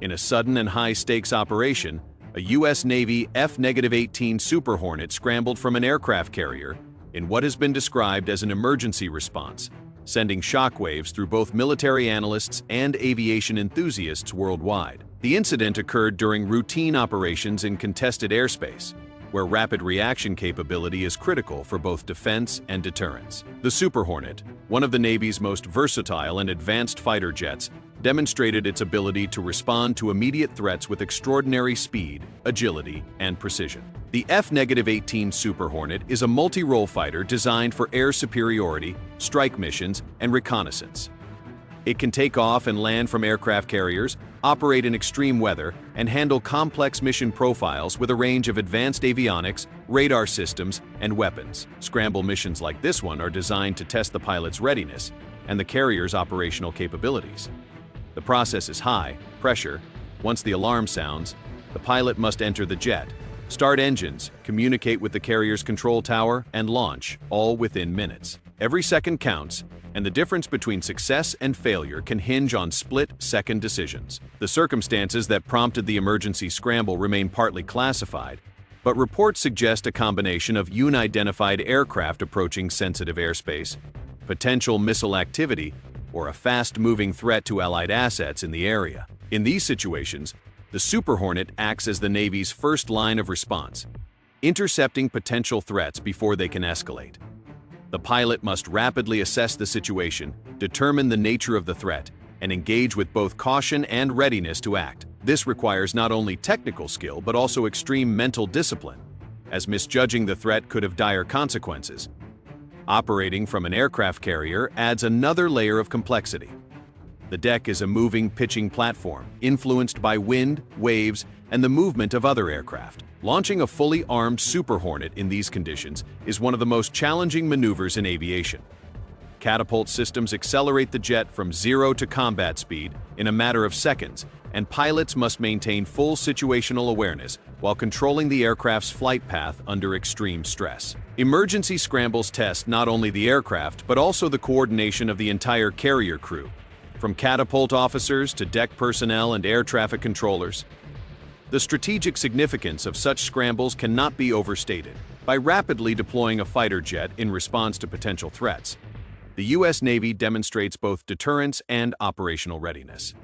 In a sudden and high-stakes operation, a U.S. Navy F-18 Super Hornet scrambled from an aircraft carrier in what has been described as an emergency response, sending shockwaves through both military analysts and aviation enthusiasts worldwide. The incident occurred during routine operations in contested airspace, where rapid reaction capability is critical for both defense and deterrence. The Super Hornet, one of the Navy's most versatile and advanced fighter jets, demonstrated its ability to respond to immediate threats with extraordinary speed, agility, and precision. The F-18 Super Hornet is a multi-role fighter designed for air superiority, strike missions, and reconnaissance. It can take off and land from aircraft carriers, operate in extreme weather, and handle complex mission profiles with a range of advanced avionics, radar systems, and weapons. Scramble missions like this one are designed to test the pilot's readiness and the carrier's operational capabilities. The process is high pressure. Once the alarm sounds, the pilot must enter the jet, start engines, communicate with the carrier's control tower, and launch, all within minutes. Every second counts, and the difference between success and failure can hinge on split-second decisions. The circumstances that prompted the emergency scramble remain partly classified, but reports suggest a combination of unidentified aircraft approaching sensitive airspace, potential missile activity, or a fast-moving threat to Allied assets in the area. In these situations, the Super Hornet acts as the Navy's first line of response, intercepting potential threats before they can escalate. The pilot must rapidly assess the situation, determine the nature of the threat, and engage with both caution and readiness to act. This requires not only technical skill but also extreme mental discipline, as misjudging the threat could have dire consequences. Operating from an aircraft carrier adds another layer of complexity. The deck is a moving, pitching platform, influenced by wind, waves, and the movement of other aircraft. Launching a fully armed Super Hornet in these conditions is one of the most challenging maneuvers in aviation. Catapult systems accelerate the jet from zero to combat speed in a matter of seconds, and pilots must maintain full situational awareness while controlling the aircraft's flight path under extreme stress. Emergency scrambles test not only the aircraft but also the coordination of the entire carrier crew, from catapult officers to deck personnel and air traffic controllers. The strategic significance of such scrambles cannot be overstated. By rapidly deploying a fighter jet in response to potential threats, the U.S. Navy demonstrates both deterrence and operational readiness.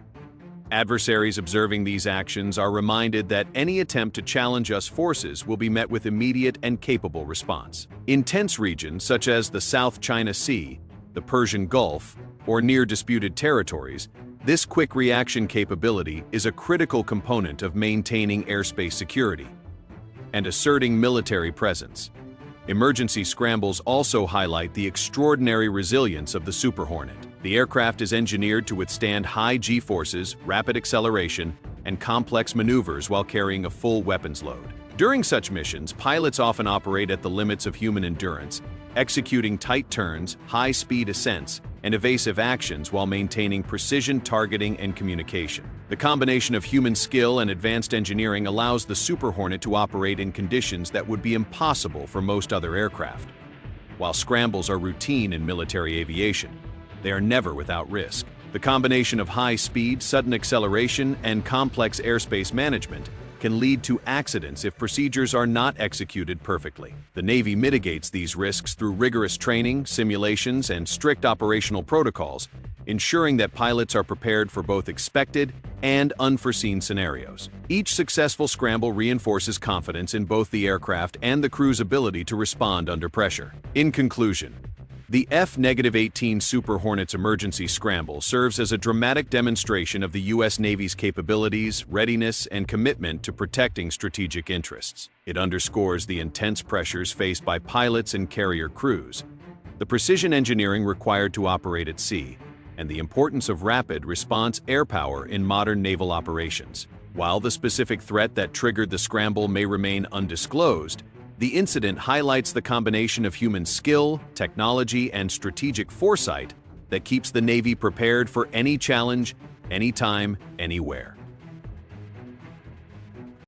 Adversaries observing these actions are reminded that any attempt to challenge us forces will be met with immediate and capable response. In tense regions such as the South China Sea, the Persian Gulf, or near disputed territories, this quick reaction capability is a critical component of maintaining airspace security and asserting military presence. Emergency scrambles also highlight the extraordinary resilience of the Super Hornet. The aircraft is engineered to withstand high G-forces, rapid acceleration, and complex maneuvers while carrying a full weapons load. During such missions, pilots often operate at the limits of human endurance, executing tight turns, high-speed ascents, and evasive actions while maintaining precision targeting and communication. The combination of human skill and advanced engineering allows the Super Hornet to operate in conditions that would be impossible for most other aircraft. While scrambles are routine in military aviation, they are never without risk. The combination of high speed, sudden acceleration, and complex airspace management can lead to accidents if procedures are not executed perfectly. The Navy mitigates these risks through rigorous training, simulations, and strict operational protocols, ensuring that pilots are prepared for both expected and unforeseen scenarios. Each successful scramble reinforces confidence in both the aircraft and the crew's ability to respond under pressure. In conclusion, the F-18 Super Hornet's emergency scramble serves as a dramatic demonstration of the U.S. Navy's capabilities, readiness, and commitment to protecting strategic interests. It underscores the intense pressures faced by pilots and carrier crews, the precision engineering required to operate at sea, and the importance of rapid response air power in modern naval operations. While the specific threat that triggered the scramble may remain undisclosed, the incident highlights the combination of human skill, technology, and strategic foresight that keeps the Navy prepared for any challenge, anytime, anywhere.